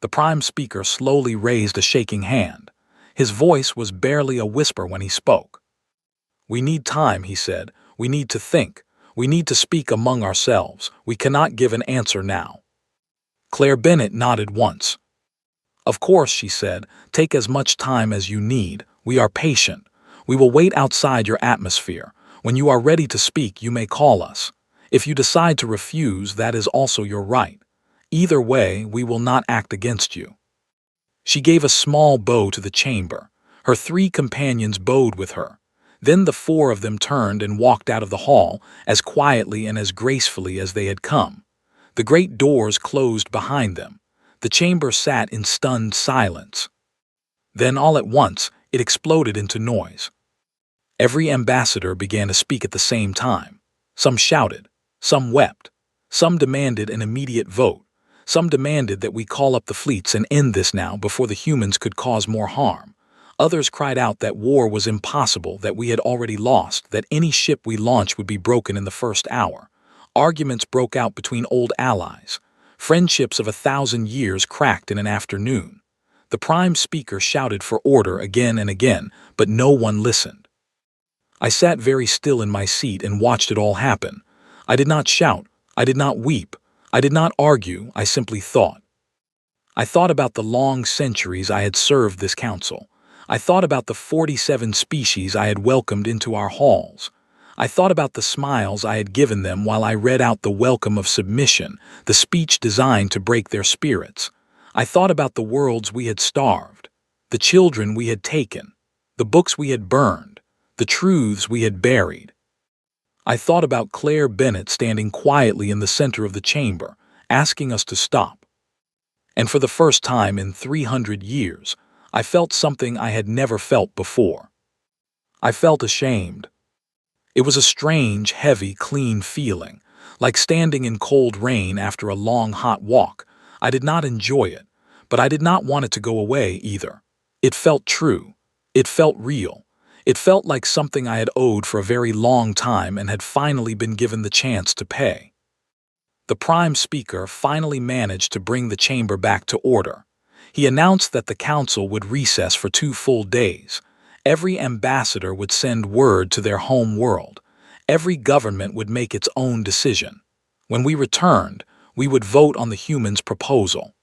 The Prime Speaker slowly raised a shaking hand. His voice was barely a whisper when he spoke. "We need time," he said. "We need to think. We need to speak among ourselves. We cannot give an answer now." Claire Bennett nodded once. "Of course," she said, "take as much time as you need. We are patient. We will wait outside your atmosphere. When you are ready to speak, you may call us. If you decide to refuse, that is also your right. Either way, we will not act against you." She gave a small bow to the chamber. Her 3 companions bowed with her. Then the 4 of them turned and walked out of the hall as quietly and as gracefully as they had come. The great doors closed behind them. The chamber sat in stunned silence. Then all at once, it exploded into noise. Every ambassador began to speak at the same time. Some shouted. Some wept. Some demanded an immediate vote. Some demanded that we call up the fleets and end this now before the humans could cause more harm. Others cried out that war was impossible, that we had already lost, that any ship we launched would be broken in the first hour. Arguments broke out between old allies. Friendships of 1,000 years cracked in an afternoon. The Prime Speaker shouted for order again and again, but no one listened. I sat very still in my seat and watched it all happen. I did not shout. I did not weep. I did not argue. I simply thought. I thought about the long centuries I had served this council. I thought about the 47 species I had welcomed into our halls. I thought about the smiles I had given them while I read out the welcome of submission, the speech designed to break their spirits. I thought about the worlds we had starved, the children we had taken, the books we had burned, the truths we had buried. I thought about Claire Bennett standing quietly in the center of the chamber, asking us to stop. And for the first time in 300 years, I felt something I had never felt before. I felt ashamed. It was a strange, heavy, clean feeling, like standing in cold rain after a long, hot walk. I did not enjoy it, but I did not want it to go away either. It felt true. It felt real. It felt like something I had owed for a very long time and had finally been given the chance to pay. The Prime Speaker finally managed to bring the chamber back to order. He announced that the council would recess for 2 full days. Every ambassador would send word to their home world. Every government would make its own decision. When we returned, We would vote on the humans' proposal.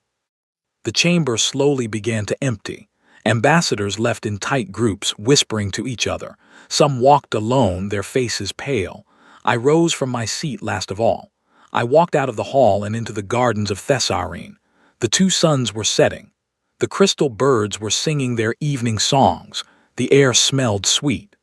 The chamber slowly began to empty. Ambassadors left in tight groups, whispering to each other. Some walked alone, their faces pale. I rose from my seat last of all. I walked out of the hall and into the gardens of Thessarine. The two suns were setting. The crystal birds were singing their evening songs. The air smelled sweet.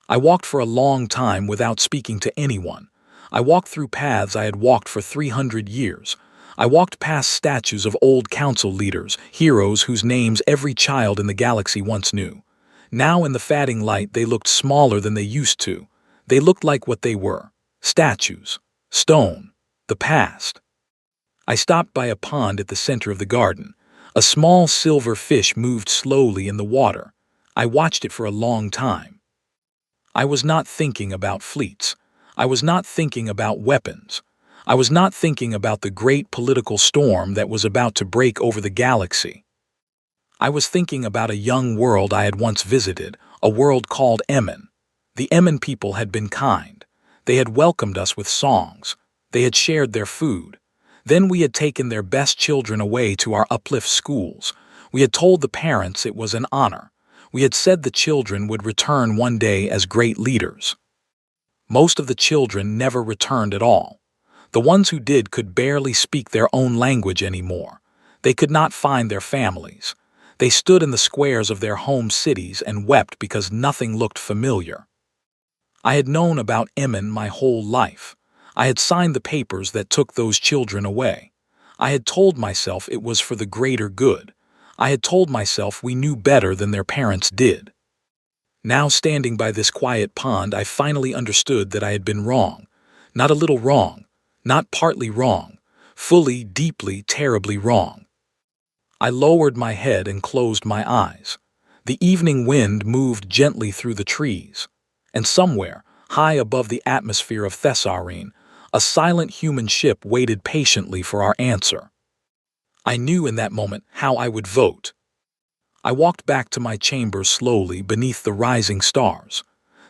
I walked for a long time without speaking to anyone. I walked through paths I had walked for 300 years. I walked past statues of old council leaders, heroes whose names every child in the galaxy once knew. Now in the fading light they looked smaller than they used to. They looked like what they were: statues, stone, the past. I stopped by a pond at the center of the garden. A small silver fish moved slowly in the water. I watched it for a long time. I was not thinking about fleets. I was not thinking about weapons. I was not thinking about the great political storm that was about to break over the galaxy. I was thinking about a young world I had once visited, a world called Emin. The Emin people had been kind. They had welcomed us with songs. They had shared their food. Then we had taken their best children away to our uplift schools. We had told the parents it was an honor. We had said the children would return one day as great leaders. Most of the children never returned at all. The ones who did could barely speak their own language anymore. They could not find their families. They stood in the squares of their home cities and wept because nothing looked familiar. I had known about Emin my whole life. I had signed the papers that took those children away. I had told myself it was for the greater good. I had told myself we knew better than their parents did. Now, standing by this quiet pond, I finally understood that I had been wrong. Not a little wrong. Not partly wrong. Fully, deeply, terribly wrong. I lowered my head and closed my eyes. The evening wind moved gently through the trees. And somewhere, high above the atmosphere of Thessarine, a silent human ship waited patiently for our answer. I knew in that moment how I would vote. I walked back to my chamber slowly beneath the rising stars.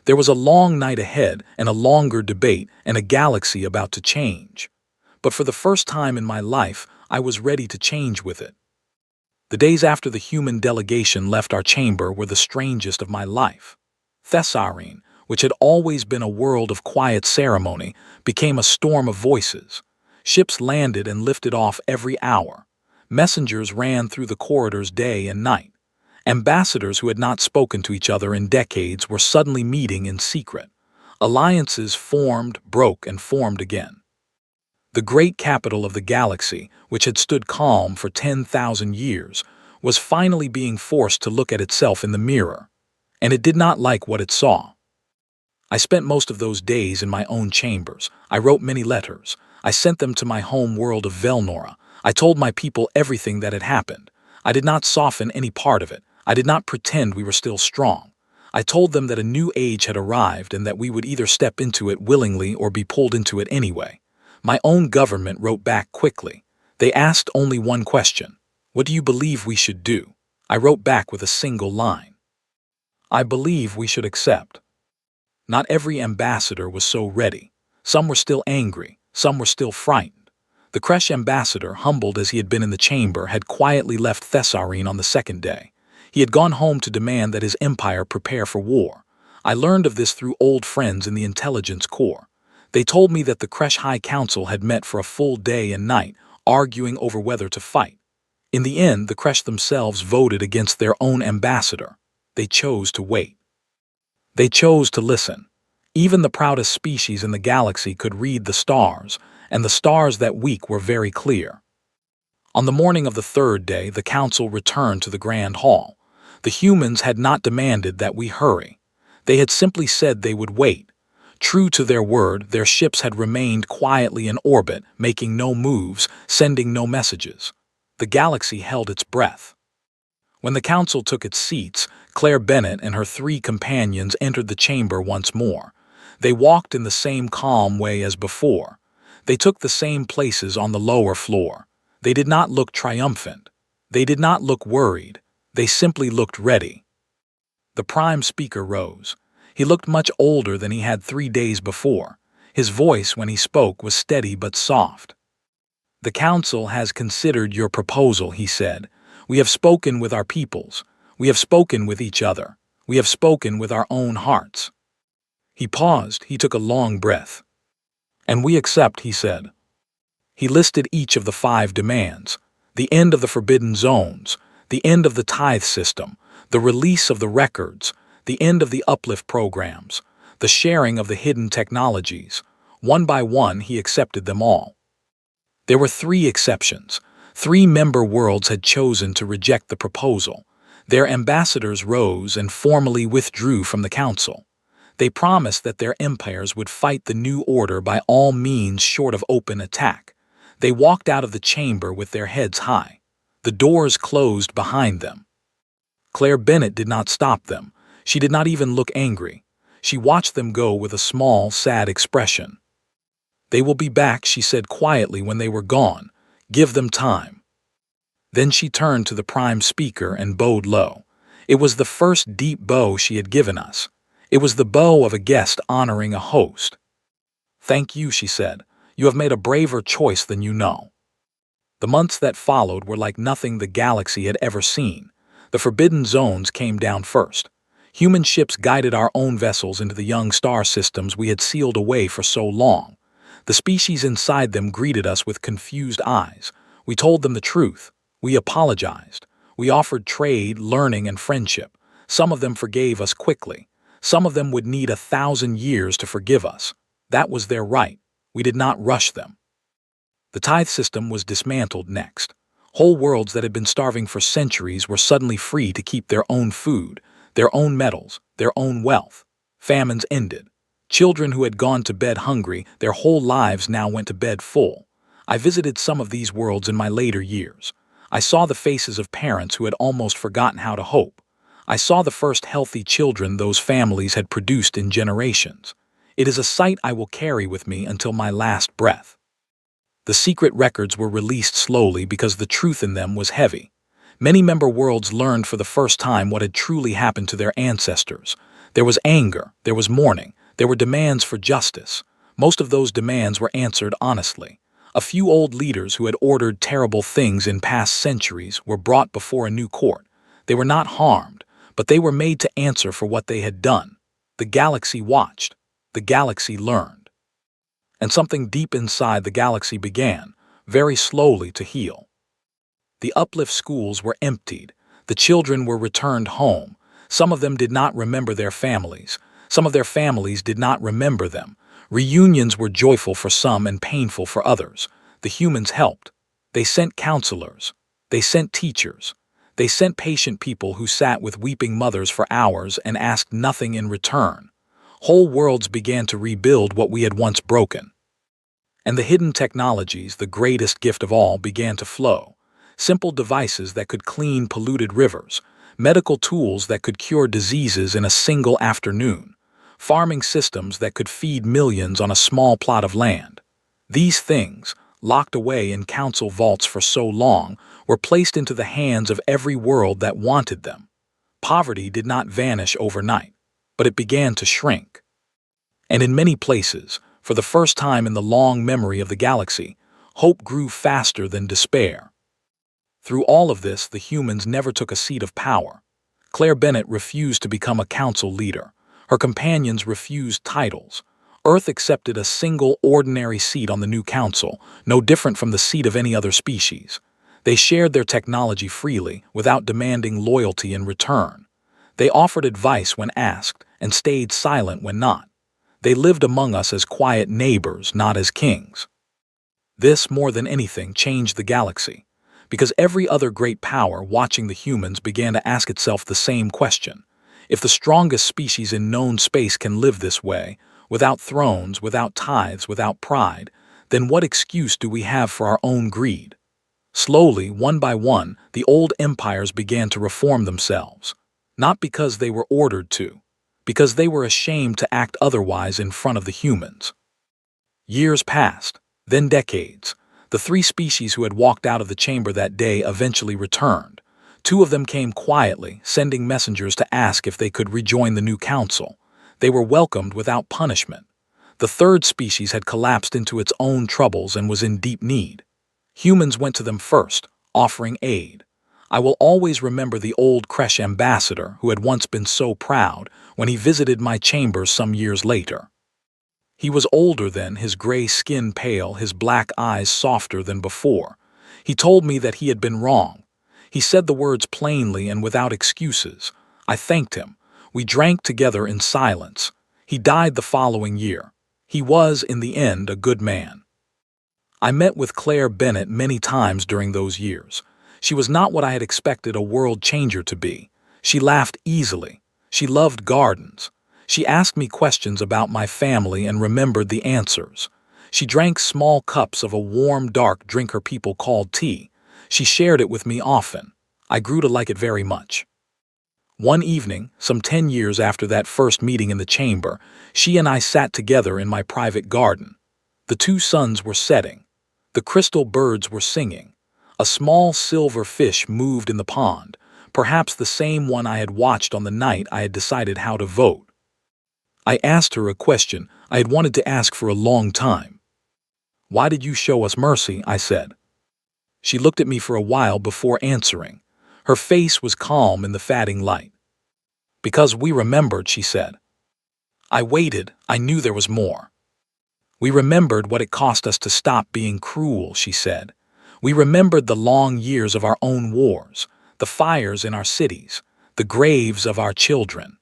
There was a long night ahead and a longer debate and a galaxy about to change. But for the first time in my life, I was ready to change with it. The days after the human delegation left our chamber were the strangest of my life. Thessarine, which had always been a world of quiet ceremony, became a storm of voices. Ships landed and lifted off every hour. Messengers ran through the corridors day and night. Ambassadors who had not spoken to each other in decades were suddenly meeting in secret. Alliances formed, broke, and formed again. The great capital of the galaxy, which had stood calm for 10,000 years, was finally being forced to look at itself in the mirror. And it did not like what it saw. I spent most of those days in my own chambers. I wrote many letters. I sent them to my home world of Velnora. I told my people everything that had happened. I did not soften any part of it. I did not pretend we were still strong. I told them that a new age had arrived and that we would either step into it willingly or be pulled into it anyway. My own government wrote back quickly. They asked only one question: "What do you believe we should do?" I wrote back with a single line: "I believe we should accept." Not every ambassador was so ready. Some were still angry. Some were still frightened. The Kresh ambassador, humbled as he had been in the chamber, had quietly left Thessarine on the second day. He had gone home to demand that his empire prepare for war. I learned of this through old friends in the intelligence corps. They told me that the Kresh High Council had met for a full day and night, arguing over whether to fight. In the end, the Kresh themselves voted against their own ambassador. They chose to wait. They chose to listen. Even the proudest species in the galaxy could read the stars, and the stars that week were very clear. On the morning of the third day, the council returned to the Grand Hall. The humans had not demanded that we hurry. They had simply said they would wait. True to their word, their ships had remained quietly in orbit, making no moves, sending no messages. The galaxy held its breath. When the council took its seats, Claire Bennett and her 3 companions entered the chamber once more. They walked in the same calm way as before. They took the same places on the lower floor. They did not look triumphant. They did not look worried. They simply looked ready. The prime speaker rose. He looked much older than he had 3 days before. His voice, when he spoke, was steady but soft. The council has considered your proposal, he said. We have spoken with our peoples. We have spoken with each other. We have spoken with our own hearts. He paused. He took a long breath. And we accept, he said. He listed each of the 5 demands: the end of the forbidden zones, the end of the tithe system, the release of the records, the end of the uplift programs, the sharing of the hidden technologies. One by one, he accepted them all. There were 3 exceptions. 3 member worlds had chosen to reject the proposal. Their ambassadors rose and formally withdrew from the council. They promised that their empires would fight the new order by all means short of open attack. They walked out of the chamber with their heads high. The doors closed behind them. Claire Bennett did not stop them. She did not even look angry. She watched them go with a small, sad expression. They will be back, she said quietly when they were gone. Give them time. Then she turned to the prime speaker and bowed low. It was the first deep bow she had given us. It was the bow of a guest honoring a host. Thank you, she said. You have made a braver choice than you know. The months that followed were like nothing the galaxy had ever seen. The forbidden zones came down first. Human ships guided our own vessels into the young star systems we had sealed away for so long. The species inside them greeted us with confused eyes. We told them the truth. We apologized. We offered trade, learning, and friendship. Some of them forgave us quickly. Some of them would need 1,000 years to forgive us. That was their right. We did not rush them. The tithe system was dismantled next. Whole worlds that had been starving for centuries were suddenly free to keep their own food, their own metals, their own wealth. Famines ended. Children who had gone to bed hungry, their whole lives now went to bed full. I visited some of these worlds in my later years. I saw the faces of parents who had almost forgotten how to hope. I saw the first healthy children those families had produced in generations. It is a sight I will carry with me until my last breath. The secret records were released slowly because the truth in them was heavy. Many member worlds learned for the first time what had truly happened to their ancestors. There was anger, there was mourning, there were demands for justice. Most of those demands were answered honestly. A few old leaders who had ordered terrible things in past centuries were brought before a new court. They were not harmed, but they were made to answer for what they had done. The galaxy watched. The galaxy learned. And something deep inside the galaxy began, very slowly, to heal. The uplift schools were emptied. The children were returned home. Some of them did not remember their families. Some of their families did not remember them. Reunions were joyful for some and painful for others. The humans helped. They sent counselors. They sent teachers. They sent patient people who sat with weeping mothers for hours and asked nothing in return. Whole worlds began to rebuild what we had once broken. And the hidden technologies, the greatest gift of all, began to flow. Simple devices that could clean polluted rivers, medical tools that could cure diseases in a single afternoon, farming systems that could feed millions on a small plot of land. These things, locked away in council vaults for so long, were placed into the hands of every world that wanted them. Poverty did not vanish overnight, but it began to shrink. And in many places, for the first time in the long memory of the galaxy, hope grew faster than despair. Through all of this, the humans never took a seat of power. Claire Bennett refused to become a council leader. Her companions refused titles. Earth accepted a single ordinary seat on the new council, no different from the seat of any other species. They shared their technology freely, without demanding loyalty in return. They offered advice when asked, and stayed silent when not. They lived among us as quiet neighbors, not as kings. This, more than anything, changed the galaxy, because every other great power watching the humans began to ask itself the same question. If the strongest species in known space can live this way, without thrones, without tithes, without pride, then what excuse do we have for our own greed? Slowly, one by one, the old empires began to reform themselves, not because they were ordered to, because they were ashamed to act otherwise in front of the humans. Years passed, then decades. The 3 species who had walked out of the chamber that day eventually returned. 2 of them came quietly, sending messengers to ask if they could rejoin the new council. They were welcomed without punishment. The 3rd species had collapsed into its own troubles and was in deep need. Humans went to them first, offering aid. I will always remember the old Creche ambassador who had once been so proud when he visited my chambers some years later. He was older then, his gray skin pale, his black eyes softer than before. He told me that he had been wrong. He said the words plainly and without excuses. I thanked him. We drank together in silence. He died the following year. He was, in the end, a good man. I met with Claire Bennett many times during those years. She was not what I had expected a world changer to be. She laughed easily. She loved gardens. She asked me questions about my family and remembered the answers. She drank small cups of a warm, dark drink her people called tea. She shared it with me often. I grew to like it very much. One evening, some 10 years after that first meeting in the chamber, she and I sat together in my private garden. The two suns were setting. The crystal birds were singing. A small silver fish moved in the pond, perhaps the same one I had watched on the night I had decided how to vote. I asked her a question I had wanted to ask for a long time. "Why did you show us mercy?" I said. She looked at me for a while before answering. Her face was calm in the fading light. "Because we remembered," she said. I waited. I knew there was more. "We remembered what it cost us to stop being cruel," she said. "We remembered the long years of our own wars, the fires in our cities, the graves of our children.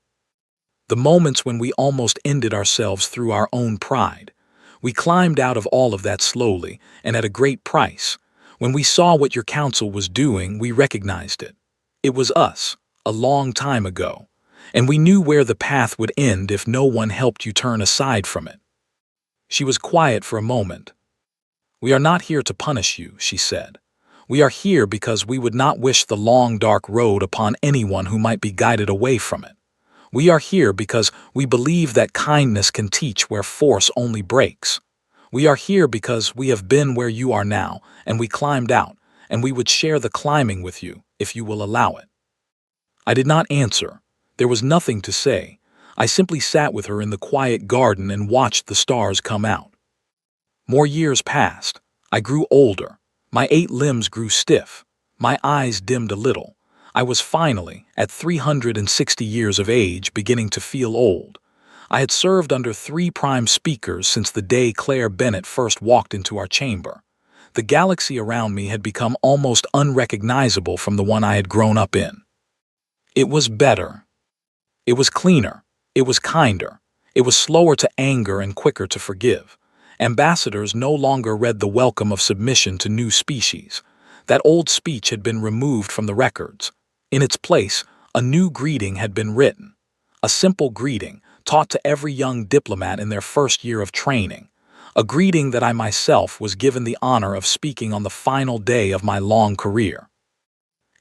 The moments when we almost ended ourselves through our own pride. We climbed out of all of that slowly and at a great price. When we saw what your council was doing, we recognized it. It was us, a long time ago. And we knew where the path would end if no one helped you turn aside from it." She was quiet for a moment. "We are not here to punish you," she said. "We are here because we would not wish the long, dark road upon anyone who might be guided away from it. We are here because we believe that kindness can teach where force only breaks. We are here because we have been where you are now, and we climbed out, and we would share the climbing with you, if you will allow it." I did not answer. There was nothing to say. I simply sat with her in the quiet garden and watched the stars come out. More years passed. I grew older. My 8 limbs grew stiff. My eyes dimmed a little. I was finally, at 360 years of age, beginning to feel old. I had served under 3 prime speakers since the day Claire Bennett first walked into our chamber. The galaxy around me had become almost unrecognizable from the one I had grown up in. It was better. It was cleaner. It was kinder. It was slower to anger and quicker to forgive. Ambassadors no longer read the welcome of submission to new species. That old speech had been removed from the records. In its place, a new greeting had been written. A simple greeting, taught to every young diplomat in their first year of training. A greeting that I myself was given the honor of speaking on the final day of my long career.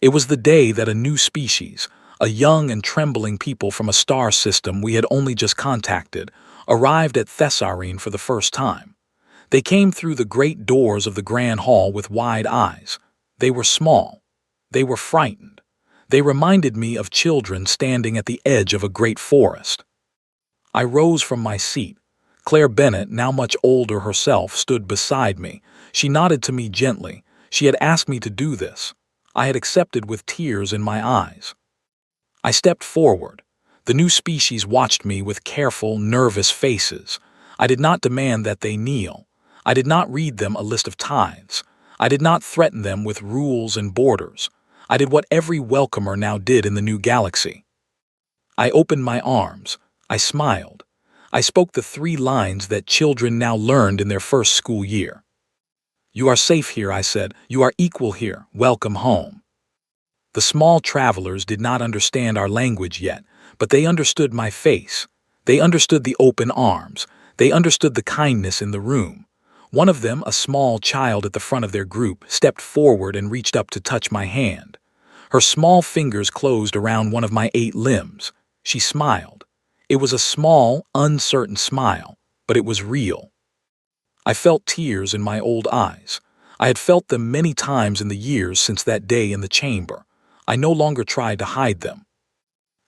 It was the day that a new species, a young and trembling people from a star system we had only just contacted, arrived at Thessarine for the first time. They came through the great doors of the Grand Hall with wide eyes. They were small. They were frightened. They reminded me of children standing at the edge of a great forest. I rose from my seat. Claire Bennett, now much older herself, stood beside me. She nodded to me gently. She had asked me to do this. I had accepted with tears in my eyes. I stepped forward. The new species watched me with careful, nervous faces. I did not demand that they kneel. I did not read them a list of tithes. I did not threaten them with rules and borders. I did what every welcomer now did in the new galaxy. I opened my arms. I smiled. I spoke the 3 lines that children now learned in their first school year. "You are safe here," I said. "You are equal here. Welcome home." The small travelers did not understand our language yet, but they understood my face. They understood the open arms. They understood the kindness in the room. One of them, a small child at the front of their group, stepped forward and reached up to touch my hand. Her small fingers closed around one of my 8 limbs. She smiled. It was a small, uncertain smile, but it was real. I felt tears in my old eyes. I had felt them many times in the years since that day in the chamber. I no longer tried to hide them.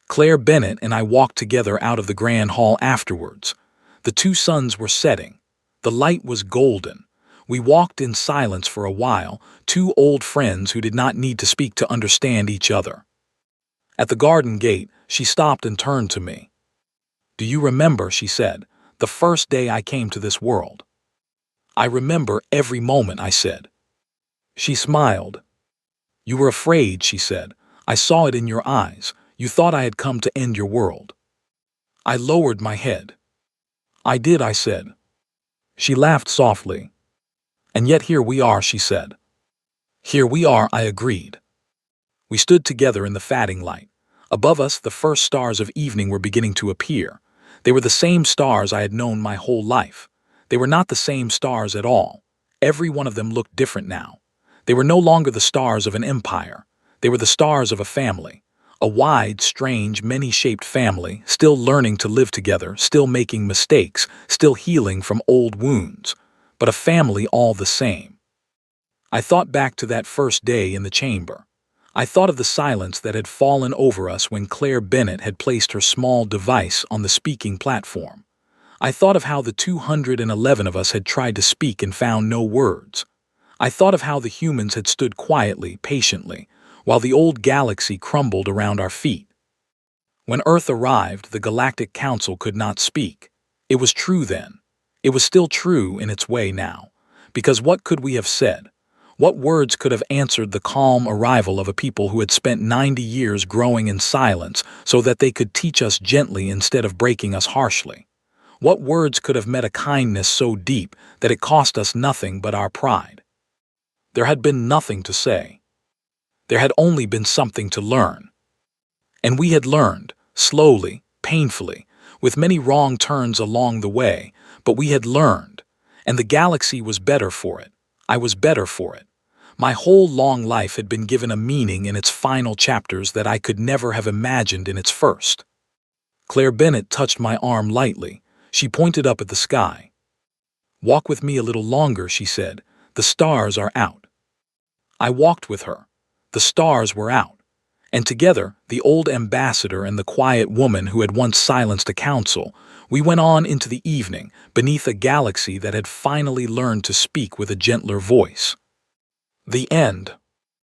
Claire Bennett and I walked together out of the Grand Hall afterwards. The 2 suns were setting. The light was golden. We walked in silence for a while, two old friends who did not need to speak to understand each other. At the garden gate, she stopped and turned to me. "Do you remember," she said, "the first day I came to this world?" "I remember every moment," I said. She smiled. "You were afraid," she said. "I saw it in your eyes. You thought I had come to end your world." I lowered my head. "I did," I said. She laughed softly. "And yet here we are," she said. "Here we are," I agreed. We stood together in the fading light. Above us, the first stars of evening were beginning to appear. They were the same stars I had known my whole life. They were not the same stars at all. Every one of them looked different now. They were no longer the stars of an empire. They were the stars of a family. A wide, strange, many-shaped family, still learning to live together, still making mistakes, still healing from old wounds. But a family all the same. I thought back to that first day in the chamber. I thought of the silence that had fallen over us when Claire Bennett had placed her small device on the speaking platform. I thought of how the 211 of us had tried to speak and found no words. I thought of how the humans had stood quietly, patiently, while the old galaxy crumbled around our feet. When Earth arrived, the Galactic Council could not speak. It was true then. It was still true in its way now. Because what could we have said? What words could have answered the calm arrival of a people who had spent 90 years growing in silence so that they could teach us gently instead of breaking us harshly? What words could have met a kindness so deep that it cost us nothing but our pride? There had been nothing to say. There had only been something to learn. And we had learned, slowly, painfully, with many wrong turns along the way, but we had learned. And the galaxy was better for it. I was better for it. My whole long life had been given a meaning in its final chapters that I could never have imagined in its first. Claire Bennett touched my arm lightly. She pointed up at the sky. "Walk with me a little longer," she said. "The stars are out." I walked with her. The stars were out. And together, the old ambassador and the quiet woman who had once silenced a council, we went on into the evening, beneath a galaxy that had finally learned to speak with a gentler voice. The end.